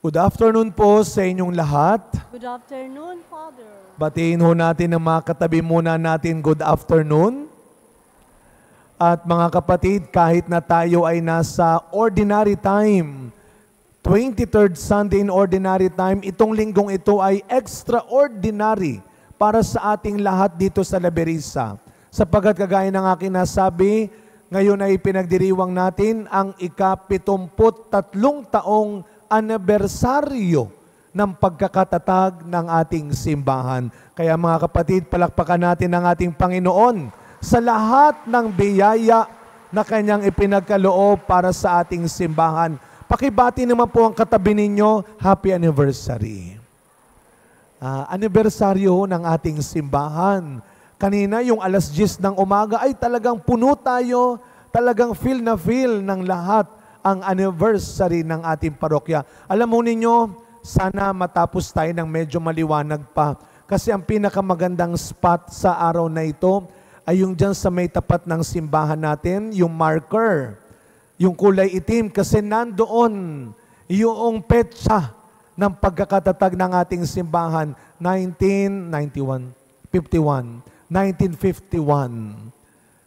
Good afternoon po sa inyong lahat. Good afternoon, Father. Batiin ho natin ang mga katabi muna natin, good afternoon. At mga kapatid, kahit na tayo ay nasa ordinary time, 23rd Sunday in ordinary time, itong linggong ito ay extraordinary para sa ating lahat dito sa Laberisa. Sapagkat kagaya ng aking nasabi, ngayon ay pinagdiriwang natin ang ika-73 taong anibersaryo ng pagkakatatag ng ating simbahan. Kaya mga kapatid, palakpakan natin ang ating Panginoon sa lahat ng biyaya na Kanyang ipinagkaloob para sa ating simbahan. Pakibati naman po ang katabi ninyo, happy anniversary. Anibersaryo ng ating simbahan. Kanina, yung alas 10 ng umaga ay talagang puno tayo, talagang feel na feel ng lahat ang anniversary ng ating parokya. Alam mo ninyo, sana matapos tayo ng medyo maliwanag pa. Kasi ang pinakamagandang spot sa araw na ito ay yung dyan sa may tapat ng simbahan natin, yung marker, yung kulay itim. Kasi nandoon yung petsa ng pagkakatatag ng ating simbahan, 1951.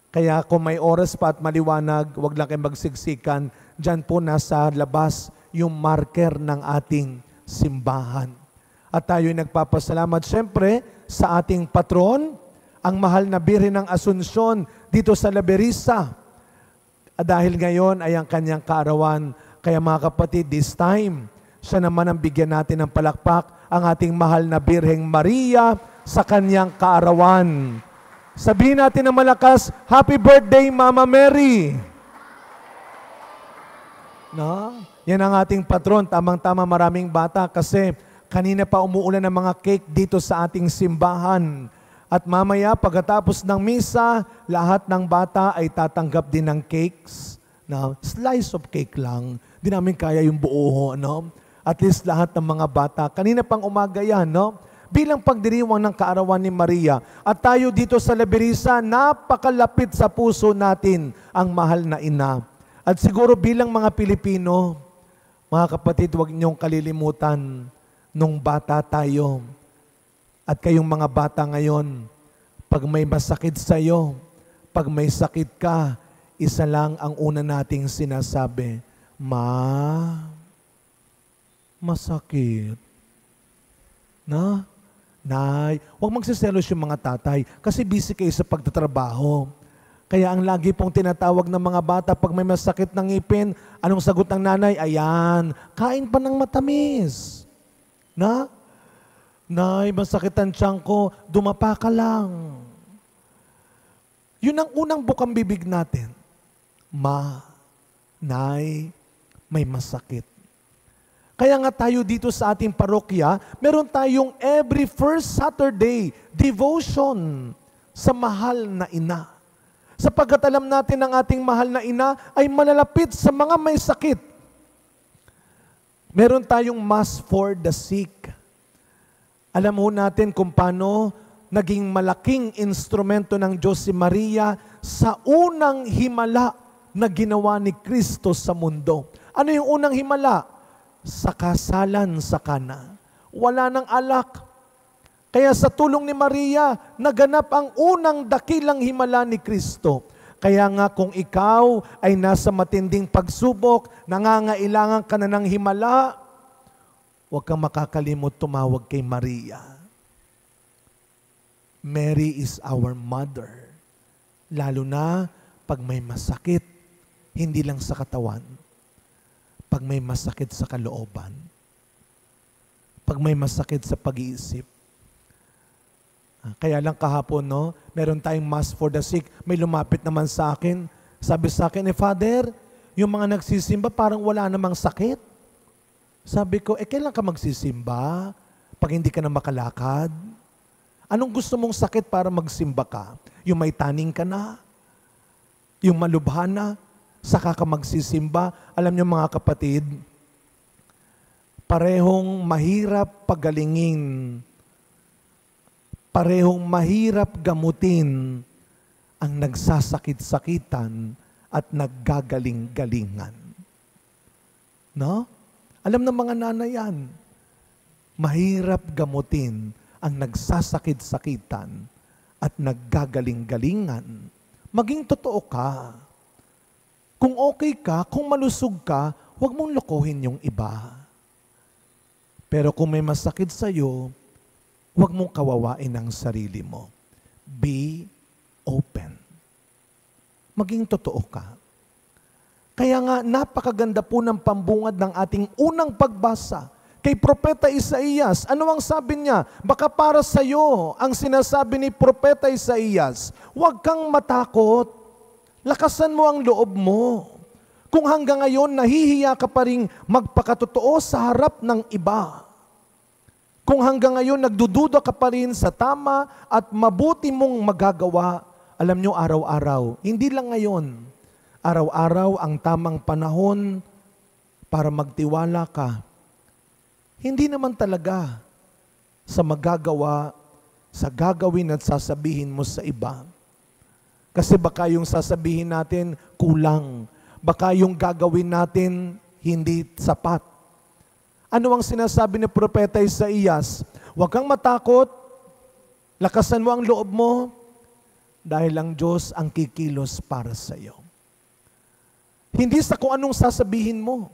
Kaya kung may oras pa at maliwanag, wag lang kayong magsiksikan. Diyan po nasa labas yung marker ng ating simbahan. At tayo'y nagpapasalamat siyempre sa ating patron, ang mahal na Birhen ng Asunsyon dito sa Laberisa. Dahil ngayon ay ang kanyang kaarawan. Kaya mga kapatid, this time, siya naman ang bigyan natin ng palakpak, ang ating mahal na Birheng Maria sa kanyang kaarawan. Sabihin natin ng malakas, Happy Birthday, Mama Mary! No? Yan ang ating patron. Tamang-tama maraming bata kasi kanina pa umuulan ng mga cake dito sa ating simbahan. At mamaya, pagkatapos ng misa, lahat ng bata ay tatanggap din ng cakes. No? Slice of cake lang. Di namin kaya yung buo. No? At least lahat ng mga bata. Kanina pang umaga yan, no? Bilang pagdiriwang ng kaarawan ni Maria. At tayo dito sa Laberisa, napakalapit sa puso natin ang mahal na ina. At siguro bilang mga Pilipino, mga kapatid, huwag niyong kalilimutan nung bata tayo. At kayong mga bata ngayon, pag may masakit sa iyo, pag may sakit ka, isa lang ang una nating sinasabi, masakit. Na? Nay, huwag magsiselos yung mga tatay kasi busy kayo sa pagtatrabaho. Kaya ang lagi pong tinatawag ng mga bata pag may masakit ng ngipin, anong sagot ng nanay? Ayan, kain pa ng matamis. Na? Nay, masakit ang tiyan ko, dumapa ka lang. Yun ang unang bukang bibig natin. Nay, may masakit. Kaya nga tayo dito sa ating parokya, meron tayong every first Saturday devotion sa mahal na ina. Sapagkat alam natin ang ating mahal na ina ay malalapit sa mga may sakit. Meron tayong Mass for the Sick. Alam mo natin kung paano naging malaking instrumento ng Diyos si Maria sa unang himala na ginawa ni Kristo sa mundo. Ano yung unang himala? Sa kasalan sa Kana. Wala ng alak. Kaya sa tulong ni Maria, naganap ang unang dakilang himala ni Kristo. Kaya nga kung ikaw ay nasa matinding pagsubok, nangangailangan ka na ng himala, huwag kang makakalimot tumawag kay Maria. Mary is our mother. Lalo na pag may masakit, hindi lang sa katawan, pag may masakit sa kalooban, pag may masakit sa pag-iisip. Kaya lang kahapon, no, meron tayong Mass for the Sick. May lumapit naman sa akin. Sabi sa akin, Father, yung mga nagsisimba parang wala namang sakit. Sabi ko, kailan ka magsisimba? Pag hindi ka na makalakad? Anong gusto mong sakit para magsimba ka? Yung may taning ka na? Yung malubha na? Saka ka magsisimba? Alam niyo mga kapatid, parehong mahirap pagalingin, parehong mahirap gamutin ang nagsasakit-sakitan at naggagaling-galingan. No? Alam ng mga nanay yan. Mahirap gamutin ang nagsasakit-sakitan at naggagaling-galingan. Maging totoo ka. Kung okay ka, kung malusog ka, huwag mong lokohin yung iba. Pero kung may masakit sa'yo, huwag mong kawawain ang sarili mo. Be open. Maging totoo ka. Kaya nga, napakaganda po ng pambungad ng ating unang pagbasa. Kay Propeta Isaías, ano ang sabi niya? Baka para sa iyo ang sinasabi ni Propeta Isaías, huwag kang matakot. Lakasan mo ang loob mo. Kung hanggang ngayon nahihiya ka pa rin magpakatotoo sa harap ng iba. Kung hanggang ngayon nagdududa ka pa rin sa tama at mabuti mong magagawa, alam nyo araw-araw, hindi lang ngayon, araw-araw ang tamang panahon para magtiwala ka. Hindi naman talaga sa magagawa, sa gagawin at sasabihin mo sa iba. Kasi baka yung sasabihin natin kulang. Baka yung gagawin natin hindi sapat. Ano ang sinasabi ni Propeta Isaías? Huwag kang matakot, lakasan mo ang loob mo, dahil ang Diyos ang kikilos para sa iyo. Hindi sa kung anong sasabihin mo.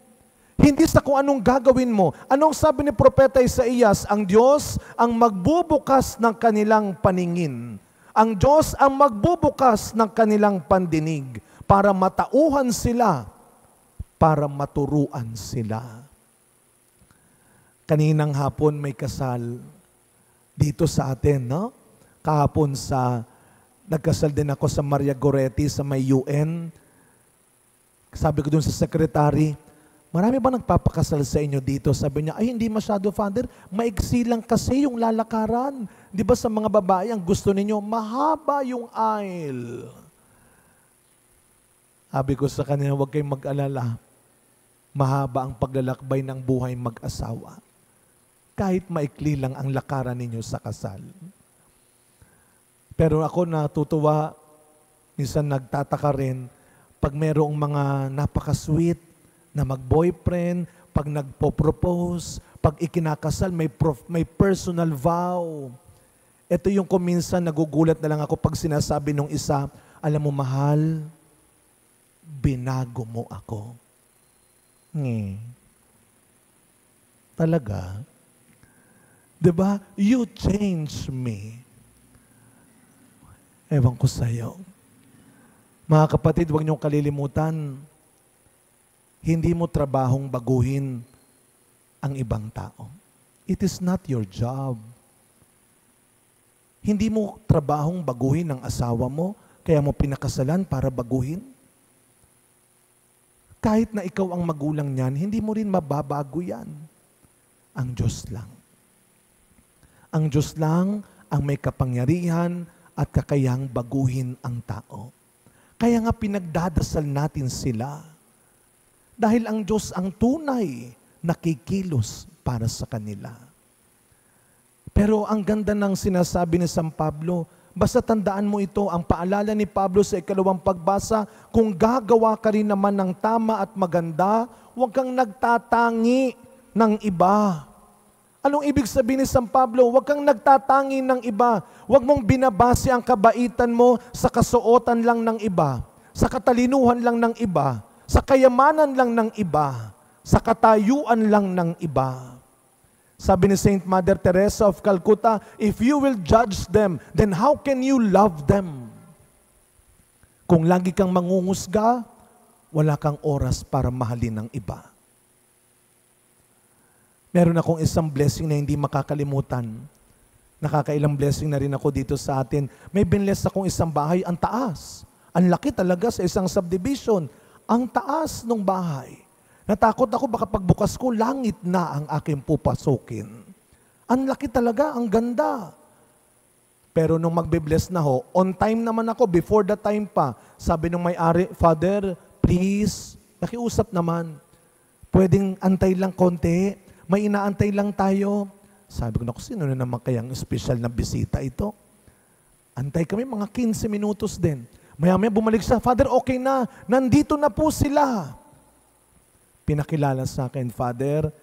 Hindi sa kung anong gagawin mo. Anong sabi ni Propeta Isaías? Ang Diyos ang magbubukas ng kanilang paningin. Ang Diyos ang magbubukas ng kanilang pandinig para matauhan sila, para maturuan sila. Kaninang hapon may kasal dito sa atin, no? Kahapon nagkasal din ako sa Maria Goretti sa may UN. Sabi ko dun sa secretary, marami ba nagpapakasal sa inyo dito? Sabi niya, ay hindi masyado, Father. Maiksi lang kasi yung lalakaran. Di ba sa mga babae, ang gusto ninyo, mahaba yung aisle. Sabi ko sa kanila, huwag kayong mag-alala. Mahaba ang paglalakbay ng buhay mag-asawa. Kahit maikli lang ang lakaran ninyo sa kasal. Pero ako natutuwa, minsan nagtataka rin, pag merong mga napaka-sweet, na mag-boyfriend, pag nagpo-propose, pag ikinakasal, may personal vow. Ito yung kuminsan nagugulat na lang ako pag sinasabi nung isa, alam mo mahal, binago mo ako. Talaga? Diba? You changed me. Ewan ko sa'yo. Mga kapatid, huwag niyong kalilimutan, hindi mo trabahong baguhin ang ibang tao. It is not your job. Hindi mo trabahong baguhin ang asawa mo, kaya mo pinakasalan para baguhin. Kahit na ikaw ang magulang niyan, hindi mo rin mababago yan. Ang Diyos lang. Ang Diyos lang ang may kapangyarihan at kakayang baguhin ang tao. Kaya nga pinagdadasal natin sila. Dahil ang Diyos ang tunay nakikilos para sa kanila. Pero ang ganda ng sinasabi ni San Pablo, basta tandaan mo ito, ang paalala ni Pablo sa ikalawang pagbasa, kung gagawa ka rin naman ng tama at maganda, huwag kang nagtatangi ng iba. Anong ibig sabihin ni San Pablo? Huwag kang nagtatangi ng iba. Huwag mong binabase ang kabaitan mo sa kasuotan lang ng iba, sa katalinuhan lang ng iba, sa kayamanan lang ng iba, sa katayuan lang ng iba. Sabi ni Saint Mother Teresa of Calcutta, if you will judge them, then how can you love them? Kung lagi kang mangungusga, wala kang oras para mahalin ng iba. Meron akong isang blessing na hindi makakalimutan. Nakakailang blessing na rin ako dito sa atin. May binless akong isang bahay, ang taas. Ang laki talaga sa isang subdivision. Ang taas ng bahay. Natakot ako baka pagbukas ko, langit na ang aking pupasukin. Ang laki talaga, ang ganda. Pero nung magbe-bless na ho, on time naman ako, before the time pa, sabi nung may-ari, Father, please, nakiusap naman, pwedeng antay lang konti, may inaantay lang tayo. Sabi ko, naku, sino na naman kayang special na bisita ito? Antay kami, mga 15 minutos din. Maya-maya bumalik siya, Father, okay na, nandito na po sila. Pinakilala sa akin, Father,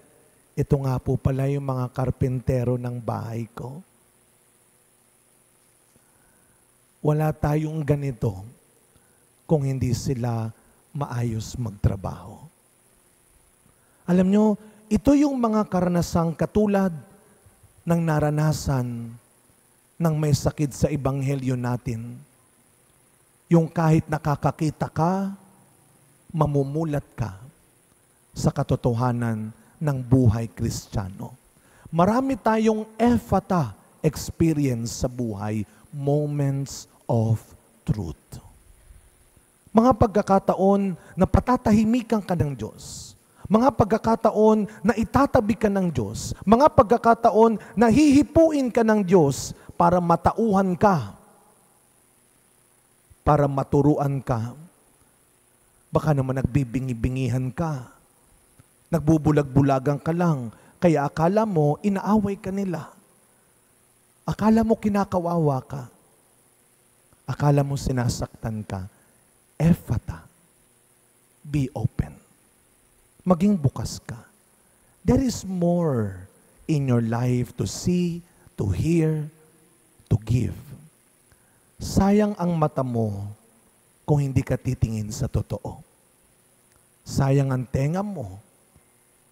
ito nga po pala yung mga karpentero ng bahay ko. Wala tayong ganito kung hindi sila maayos magtrabaho. Alam nyo, ito yung mga karanasang katulad ng naranasan ng may sakit sa ebanghelyo natin. Yung kahit nakakakita ka, mamumulat ka sa katotohanan ng buhay Kristiyano. Marami tayong ephata experience sa buhay, moments of truth. Mga pagkakataon na patatahimikan ka ng Diyos. Mga pagkakataon na itatabi ka ng Diyos. Mga pagkakataon na hihipuin ka ng Diyos para matauhan ka. Para maturuan ka. Baka naman nagbibingi-bingihan ka. Nagbubulag-bulagan ka lang, kaya akala mo, inaaway ka nila. Akala mo kinakawawa ka. Akala mo sinasaktan ka. Ephata, be open. Maging bukas ka. There is more in your life to see, to hear, to give. Sayang ang mata mo kung hindi ka titingin sa totoo. Sayang ang tenga mo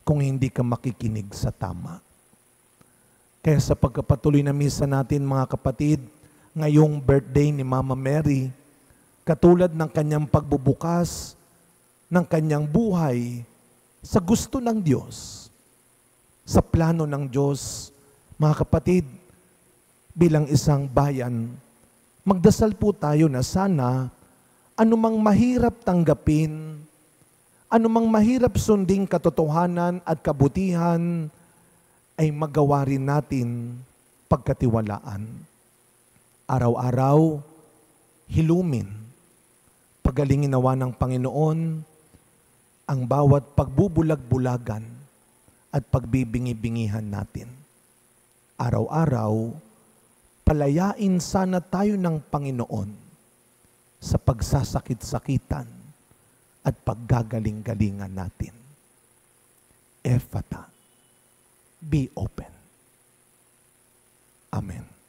kung hindi ka makikinig sa tama. Kaya sa pagkapatuloy na misa natin mga kapatid, ngayong birthday ni Mama Mary, katulad ng kanyang pagbubukas, ng kanyang buhay, sa gusto ng Diyos, sa plano ng Diyos, mga kapatid, bilang isang bayan, magdasal po tayo na sana anumang mahirap tanggapin, anumang mahirap sunding katotohanan at kabutihan ay magawa rin natin pagkatiwalaan. Araw-araw, hilumin, pagalingin nawa ng Panginoon ang bawat pagbubulag-bulagan at pagbibingi-bingihan natin. Araw-araw, palayain sana tayo ng Panginoon sa pagsasakit-sakitan at paggagaling-galingan natin. Ephata, be open. Amen.